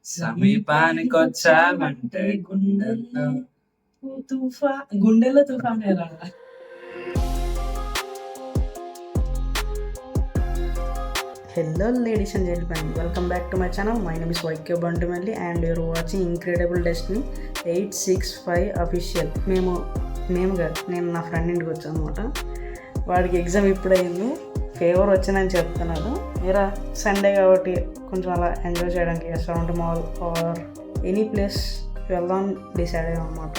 సమీపానికి వచ్చామంటే గుండెల్లో గుండెల్లో తుఫాన్ ఎలా? Hello ladies and gentlemen, welcome back to my channel. My name is YK Bantumelli and you're watching Incredible Destiny 865 official. నేను నా ఫ్రెండ్ ఇంటికి వచ్చాను అనమాట. వాడికి ఎగ్జామ్ ఇప్పుడైంది, ఫేవర్ వచ్చిందని చెప్తున్నాడు. మీరా సండే కాబట్టి కొంచెం అలా ఎంజాయ్ చేయడానికి restaurant mall or any place వెళ్దాం డిసైడ్ అయ్యాం అనమాట.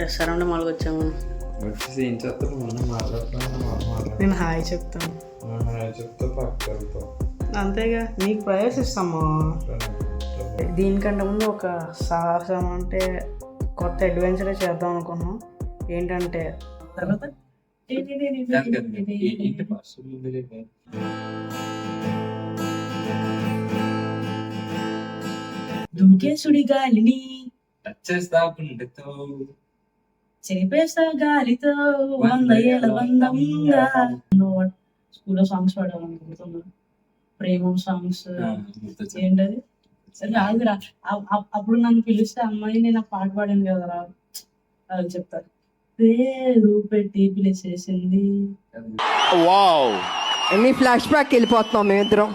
రెస్టారెంట్ మాల్కి వచ్చాము. నేను హాయ్ చెప్తాను, అంతేగా నీకు ప్రవేశిస్తాము. దీనికంటే ముందు ఒక సాహసం అంటే కొత్త అడ్వెంచరే చేద్దాం అనుకున్నాం. ఏంటంటే దూకేసుడి గాలిని టచ్ చేస్తా గుండెతో, చెరిపేస్తా గాలితో, 100 ఏళ్ళ బంధంగా. స్కూల్లో సాంగ్స్ పాడాలనుకుంటున్నా, ప్రేమం సాంగ్స్. ఏంటది సరే రాదురా. అప్పుడు నన్ను పిలిస్తే అమ్మాయి నేను పాట పాడాను కదరా అది చెప్తారు. పేరు పెట్టి పిలిచేసింది. ఎన్ని ఫ్లాష్ బ్యాక్ వెళ్ళిపోతున్నాం మేమిద్దరం.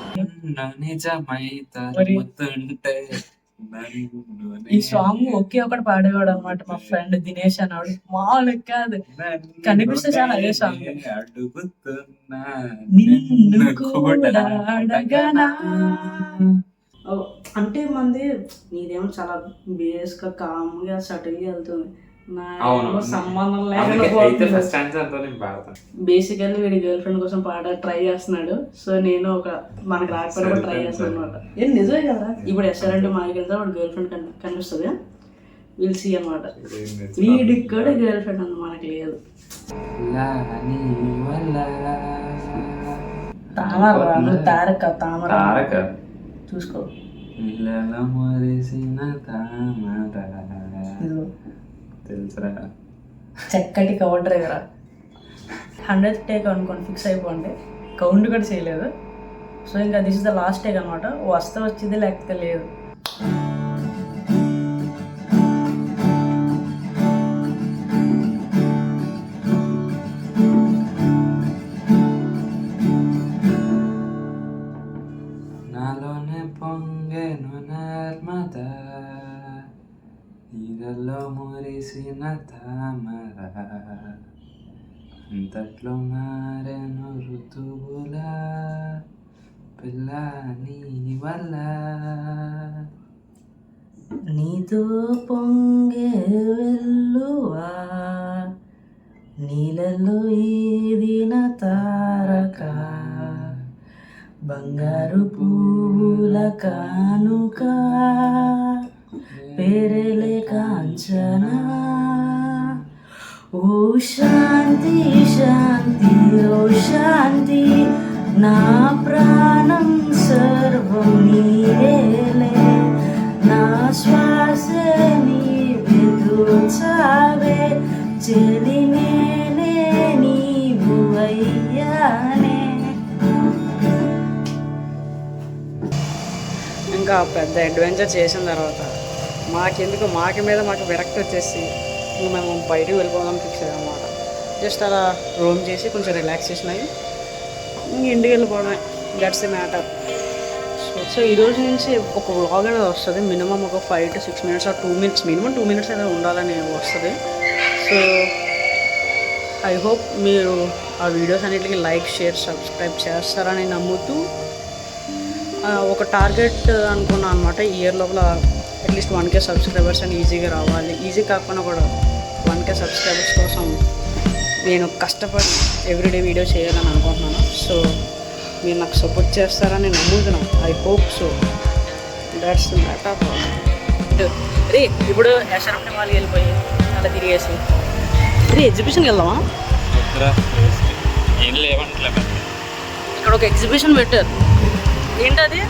ఈ సాంగ్ ఒకే ఒకటి పాడేవాడు అనమాట మా ఫ్రెండ్ దినేష్ అన్నాడు. మామూలు కాదు, కనిపిస్తే చాలా అదే సాంగ్. నిన్ను కూడా అడగనా అంటే మంది నీదేమో చాలా బేస్గా కామ్గా సటిల్గా వెళ్తుంది, సంబంధం బేసికల్లీ వీడి గర్ల్ ఫ్రెండ్ కోసం పాట ట్రై చేస్తున్నాడు. సో నేను ఒక మనకు రాకపోయినా ట్రై చేస్తాను అనమాట. ఏం నిజమే కదా. ఇప్పుడు రెస్టారెంట్ మాకి వెళ్తే వాడు గర్ల్ ఫ్రెండ్ కనిపిస్తుంది, విల్ సీ అనమాట. వీడికి కూడా గర్ల్ ఫ్రెండ్ ఉంది, మనకి లేదు. తారక తామర చూసుకో. తెలుసురా, చక్కటి కవర్ డ్రైవరా. 100th టేక్ అనుకోండి, ఫిక్స్ అయిపోండి. కౌంట్ కూడా చేయలేదు. సో ఇంకా this is the last take అనమాట. వస్తే వచ్చింది, లేకపోతే లేదు. నాలోనే పొంగెను నర్మదా, నీళ్ళల్లో మురిసిన తామర, అంతట్లో మారెను ఋతువులా పిల్ల నీ వల్ల. నీతో పొంగే వెల్లువా, నీళ్ళలో ఈదిన తారక, బంగారు పూల కానుక, పేరేలే కాంచనా. ఓ శాంతి శాంతి ఓ శాంతి, నా ప్రాణం సర్వం నీవేలే, నా శ్వాసే నీవే దోచావే, చెలి నేనే నీవు అయ్యానే. ఇంకా పెద్ద అడ్వెంచర్ చేసిన తర్వాత మాకి మీద మాకు విరక్తి వచ్చేసి మేము బయటికి వెళ్ళిపోదాం ఫిక్స్ అయ్యాం అన్నమాట. జస్ట్ అలా రోమ్ చేసి కొంచెం రిలాక్సేషన్ అయ్యి ఇంటికి వెళ్ళిపోవడమే. That's the matter. సో ఈరోజు నుంచి ఒక వ్లాగ్ అనేది వస్తుంది. మినిమం ఒక 5 to 6 minutes or 2 minutes, minimum 2 minutes అనేది ఉండాలని వస్తుంది. సో ఐ హోప్ మీరు ఆ వీడియోస్ అన్నిటికీ లైక్, షేర్, సబ్స్క్రైబ్ చేస్తారని నమ్ముతూ ఒక టార్గెట్ అనుకున్నాను అనమాట. ఈ ఇయర్ లోపల అట్లీస్ట్ 1K సబ్స్క్రైబర్స్ అని ఈజీగా రావాలి. ఈజీ కాకపోయినా కూడా 1K సబ్స్క్రైబర్స్ కోసం నేను కష్టపడి ఎవ్రీడే వీడియో చేయాలని అనుకుంటున్నాను. సో మీరు నాకు సపోర్ట్ చేస్తారని నమ్ముతున్నాను. I hope so. That's the matter. రే ఇప్పుడు రెస్టారెంట్ వాళ్ళకి వెళ్ళిపోయి అలా తిరిగేసి రే ఎగ్జిబిషన్కి వెళ్దామా? ఇక్కడ ఒక ఎగ్జిబిషన్ పెట్టారు. ఏంటది?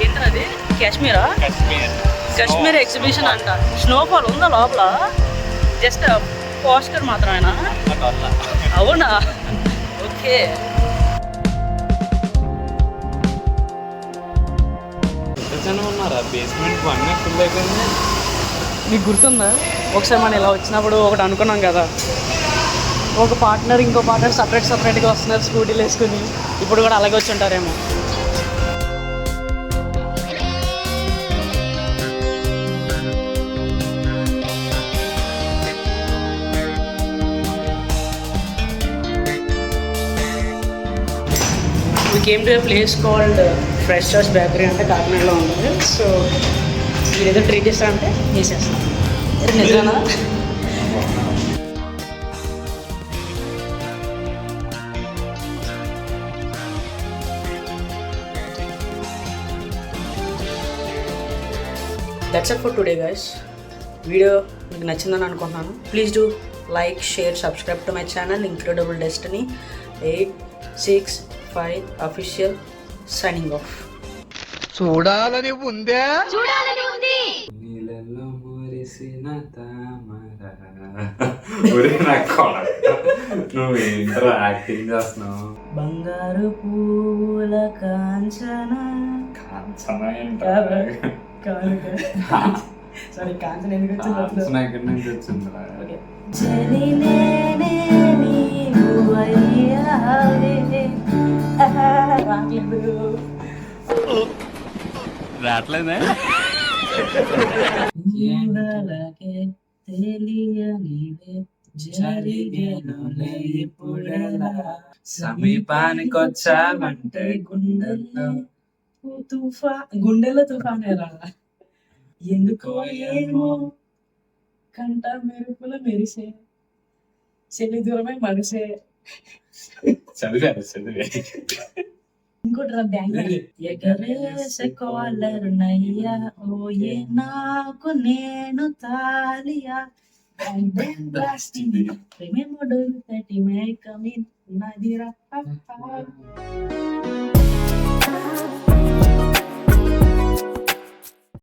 ఏంటది? కాశ్మీర్ ఎగ్జిబిషన్ అంట. స్నోఫాల్ ఉందా లోపల? జస్ట్ పోస్టర్ మాత్రమేనా? అవునా? ఓకే. చూసాను ఉన్నారా బేస్మెంట్ అన్నీ ఫుల్ అయిపోయింది. నీకు గుర్తుందా ఒకసారి మనం ఇలా వచ్చినప్పుడు ఒకటి అనుకున్నాం కదా, ఒక పార్ట్నర్ ఇంకో పార్ట్నర్ సపరేట్గా వస్తున్నారు స్కూటీలు వేసుకుని. ఇప్పుడు కూడా అలాగే వచ్చి ఉంటారేమో. We came to a place called Fresh Choice Bakery అంటే కాకినాడలో ఉంది. సో ఏదో ట్రీట్ చేస్తారంటే చేసేస్తాం. నిజానా? That's it for today guys. Video మీకు నచ్చిందని అనుకుంటున్నాను. Please do like, share, subscribe to my channel incredible destiny 865 official signing off. చూడాలని ఉందే నీళ్ళల్లో మురిసిన తామర. ఒరే నా కొడక, నువ్వు ఏంట్రా యాక్టింగ్ చేస్తున్నావు? బంగారు పూల కాంచన కాంచన సారీ కాంచన ఎందుకు వచ్చింది? కాంచన ఎక్కడి నుంచి వచ్చిందిరా? రావట్లేదే. సమీపానికి వచ్చామంటే గుండెల్లో తుఫానే రా. ఎందుకో ఏమో కంట మెరుపుల మెరిసే చెల్లి దూరమై మనసే. చదివారు ఇంకోటి రా బ్యాంక్ ఎగరేసే కాలర్ నయ్యా ఓయే నాకు నేను తాలియా బ్లాస్టింగ్ రిమెంబర్ 30 మే కమిన్ నదిరా.